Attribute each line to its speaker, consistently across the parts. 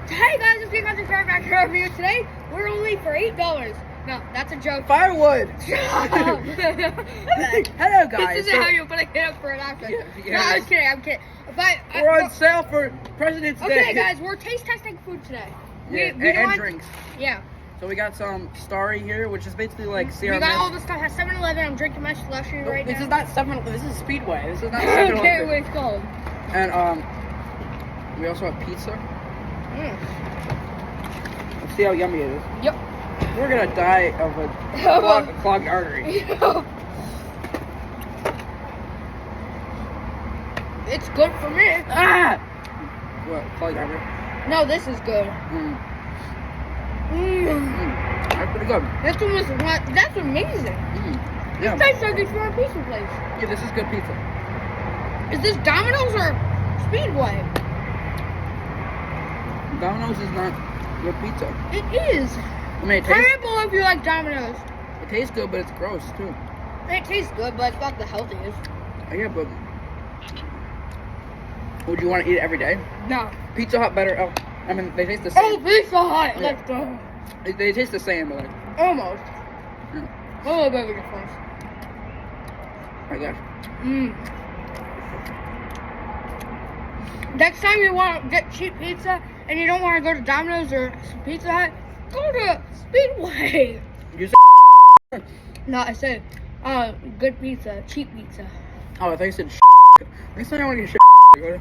Speaker 1: Hey guys, it's Big Hunter Car Back review. Today we're only for $8. No, that's a joke.
Speaker 2: Firewood. Hello guys.
Speaker 1: This isn't how you put a kid up for an option.
Speaker 2: Yeah.
Speaker 1: No, I'm kidding.
Speaker 2: We're on sale for President's Day.
Speaker 1: Okay guys, we're taste testing food today.
Speaker 2: And drinks.
Speaker 1: Yeah.
Speaker 2: So we got some Starry here, which is basically like Sierra
Speaker 1: We got
Speaker 2: Mist.
Speaker 1: all this stuff at 7-Eleven. I'm drinking my slushy right
Speaker 2: This
Speaker 1: now.
Speaker 2: is not this is Speedway. This is not 7-Eleven.
Speaker 1: Okay, what it's called.
Speaker 2: And we also have pizza. Let's see how yummy it is.
Speaker 1: Yep.
Speaker 2: We're gonna die of a clogged artery.
Speaker 1: It's good for me.
Speaker 2: Ah! What? Clogged artery?
Speaker 1: No, this is good.
Speaker 2: That's pretty good.
Speaker 1: This one was that's amazing.
Speaker 2: Yeah.
Speaker 1: This tastes like a foreign pizza place.
Speaker 2: Yeah, this is good pizza.
Speaker 1: Is this Domino's or Speedway?
Speaker 2: Domino's is not good pizza.
Speaker 1: It is.
Speaker 2: I mean, it tastes,
Speaker 1: Terrible if you like Domino's.
Speaker 2: it tastes good, but it's gross too.
Speaker 1: It tastes good, but it's not the healthiest.
Speaker 2: Yeah, but would you want to eat it every day?
Speaker 1: No.
Speaker 2: Pizza Hut better. Oh, I mean, they taste the same.
Speaker 1: Oh, Pizza Hut.
Speaker 2: Yeah.
Speaker 1: Let's go.
Speaker 2: They taste the same, but like,
Speaker 1: Almost.
Speaker 2: yeah.
Speaker 1: A little bit of a difference.
Speaker 2: Like that.
Speaker 1: Next time you want to get cheap pizza and you don't want to go to Domino's or Pizza Hut, go to Speedway.
Speaker 2: You
Speaker 1: No, I said, good pizza, cheap pizza.
Speaker 2: Oh, I thought you said next time I want to get go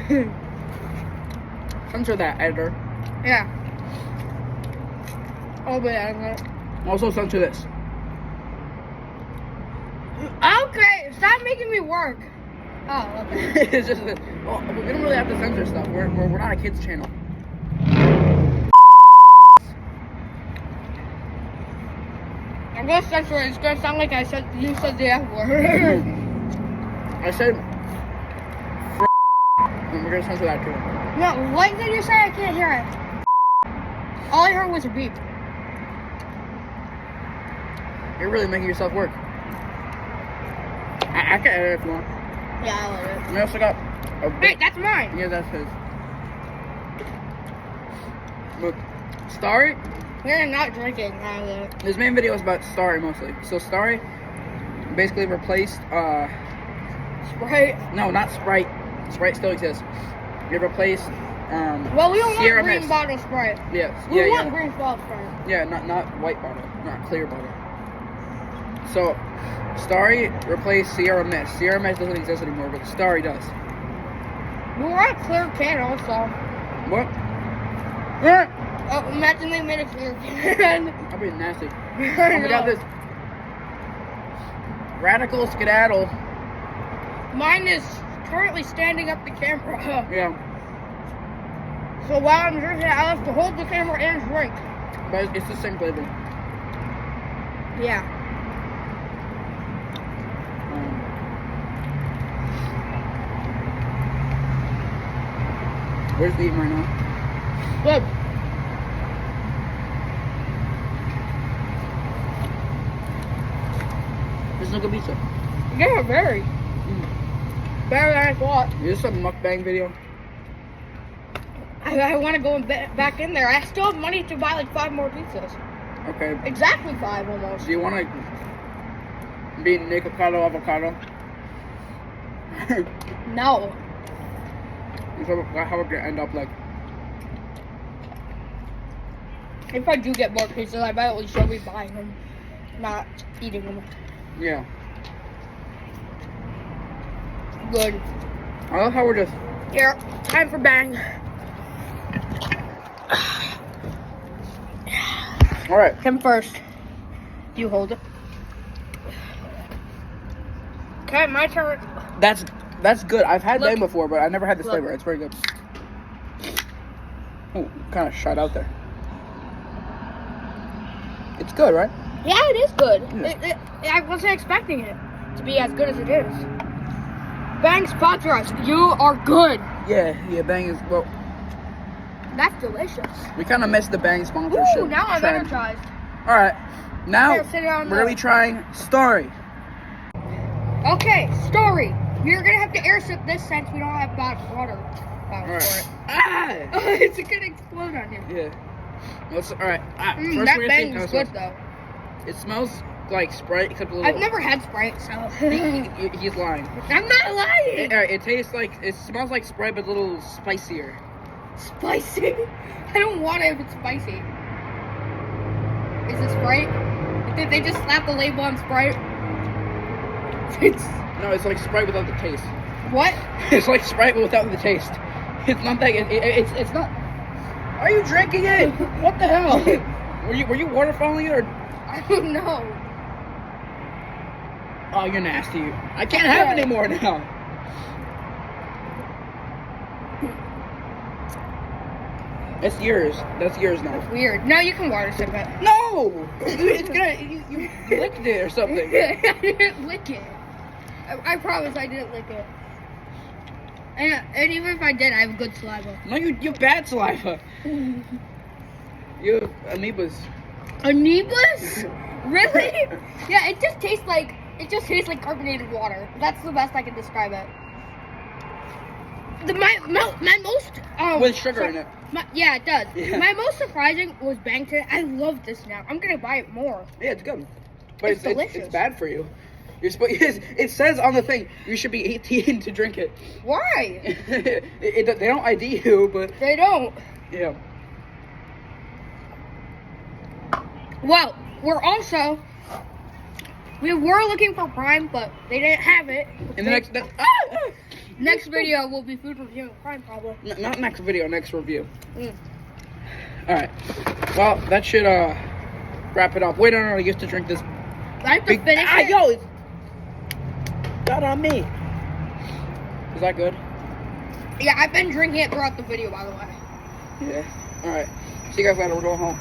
Speaker 2: to. Censor that, editor.
Speaker 1: Yeah. Oh, but yeah.
Speaker 2: Also censor this.
Speaker 1: Okay, stop making me work. Oh, okay.
Speaker 2: It's just that, well, we don't really have to censor stuff. We're not a kids channel.
Speaker 1: I'm gonna censor it. It's gonna sound like you said the F word.
Speaker 2: I said and we're gonna censor that too.
Speaker 1: No, what did you say? I can't hear it. All I heard was a beep.
Speaker 2: You're really making yourself work. I can edit it if you want.
Speaker 1: Yeah, I like it.
Speaker 2: We also got a
Speaker 1: Wait, that's mine.
Speaker 2: yeah, that's his. Look, Starry.
Speaker 1: We're not drinking out of it.
Speaker 2: His main video is about Starry mostly. So Starry basically replaced
Speaker 1: Sprite.
Speaker 2: no, not Sprite. Sprite still exists. It replaced
Speaker 1: Well, we don't want
Speaker 2: Sierra
Speaker 1: green
Speaker 2: Mist.
Speaker 1: bottle Sprite.
Speaker 2: Yeah,
Speaker 1: We
Speaker 2: yeah,
Speaker 1: want
Speaker 2: yeah.
Speaker 1: green bottle Sprite.
Speaker 2: Yeah, not white bottle, not clear bottle. So Starry replaced Sierra Mist. Sierra Mist doesn't exist anymore, but Starry does.
Speaker 1: We want a clear can also.
Speaker 2: What?
Speaker 1: Oh, imagine they made a clear can.
Speaker 2: That'd be nasty.
Speaker 1: I
Speaker 2: Oh, we got
Speaker 1: know.
Speaker 2: this radical skedaddle.
Speaker 1: Mine is currently standing up the camera.
Speaker 2: Yeah,
Speaker 1: So while I'm drinking, I have to hold the camera and drink.
Speaker 2: but it's the same flavor.
Speaker 1: Yeah.
Speaker 2: Where's the eating right now?
Speaker 1: Good.
Speaker 2: This is a good pizza.
Speaker 1: Yeah, very. Better than I thought.
Speaker 2: Is this a mukbang video?
Speaker 1: I want to go back in there. I still have money to buy like 5 more pizzas.
Speaker 2: Okay.
Speaker 1: Exactly 5 almost.
Speaker 2: Do you want to be Nick Avocado?
Speaker 1: No.
Speaker 2: So how we're gonna end up like?
Speaker 1: If I do get more pizzas, I bet at least I'll be buying them, not eating them.
Speaker 2: Yeah.
Speaker 1: Good.
Speaker 2: I love how we're just.
Speaker 1: Here, time for bang.
Speaker 2: All right.
Speaker 1: Him first. You hold it. Okay, my turn.
Speaker 2: That's good. I've had
Speaker 1: Look.
Speaker 2: bang before, but I never had this
Speaker 1: Look.
Speaker 2: flavor. It's very good. Oh, kind of shot out there. It's good, right?
Speaker 1: Yeah, it is good.
Speaker 2: Yeah.
Speaker 1: I wasn't expecting it to be as good as it is. Bang sponsor us. You are good.
Speaker 2: Yeah. Bang is well.
Speaker 1: That's delicious.
Speaker 2: We kind of missed the bang sponsorship.
Speaker 1: Ooh, now I'm
Speaker 2: trend.
Speaker 1: energized.
Speaker 2: All right. Now
Speaker 1: Here, sit down
Speaker 2: we're gonna
Speaker 1: there.
Speaker 2: be trying Starry.
Speaker 1: Okay, story. We're gonna have to air sip this since we don't have bottled water. Wow,
Speaker 2: All right.
Speaker 1: for it.
Speaker 2: Ah!
Speaker 1: It's gonna explode on you.
Speaker 2: Yeah. All right. First
Speaker 1: That
Speaker 2: we're gonna see
Speaker 1: bang
Speaker 2: how
Speaker 1: is
Speaker 2: it
Speaker 1: good
Speaker 2: smells.
Speaker 1: though.
Speaker 2: It smells like Sprite, except a little.
Speaker 1: I've never had Sprite, so
Speaker 2: He's lying.
Speaker 1: I'm not lying.
Speaker 2: It tastes like, it smells like Sprite, but a little spicier.
Speaker 1: Spicy. I don't want it if it's spicy. Is it Sprite? Did they just slap the label on Sprite? It's
Speaker 2: No, it's like Sprite without the taste.
Speaker 1: what?
Speaker 2: It's like Sprite but without the taste. It's not that. It's not. Are you drinking it? What the hell? Were you waterfalling it or?
Speaker 1: I don't know.
Speaker 2: Oh, you're nasty. I can't have it anymore now. It's yours. That's yours now.
Speaker 1: It's weird. No, you can water sip it.
Speaker 2: No! It's gonna. You licked it or something.
Speaker 1: I didn't lick it. I promise I didn't lick it. And even if I did, I have good saliva.
Speaker 2: No, you have bad saliva. You have amoebas.
Speaker 1: Amoebas? Really? Yeah, it just tastes like carbonated water. That's the best I can describe it. My most
Speaker 2: With sugar in it.
Speaker 1: Yeah, it does.
Speaker 2: Yeah.
Speaker 1: My most surprising was Bangtan. I love this now. I'm gonna buy it more.
Speaker 2: Yeah, it's good. But
Speaker 1: It's delicious.
Speaker 2: It's bad for you. It says on the thing you should be 18 to drink it.
Speaker 1: Why?
Speaker 2: They don't ID you, but
Speaker 1: They don't.
Speaker 2: yeah.
Speaker 1: Well, we were looking for Prime, but they didn't have it.
Speaker 2: In the
Speaker 1: Next video will be food review Prime, probably.
Speaker 2: Not next video, next review.
Speaker 1: Mm.
Speaker 2: All right. Well, that should wrap it up. Wait, no, you have to drink this.
Speaker 1: I have to finish it.
Speaker 2: Yo, it's got on me. Is that good?
Speaker 1: Yeah, I've been drinking it throughout the video, by the way.
Speaker 2: Yeah. All right. See you guys later. We're going home.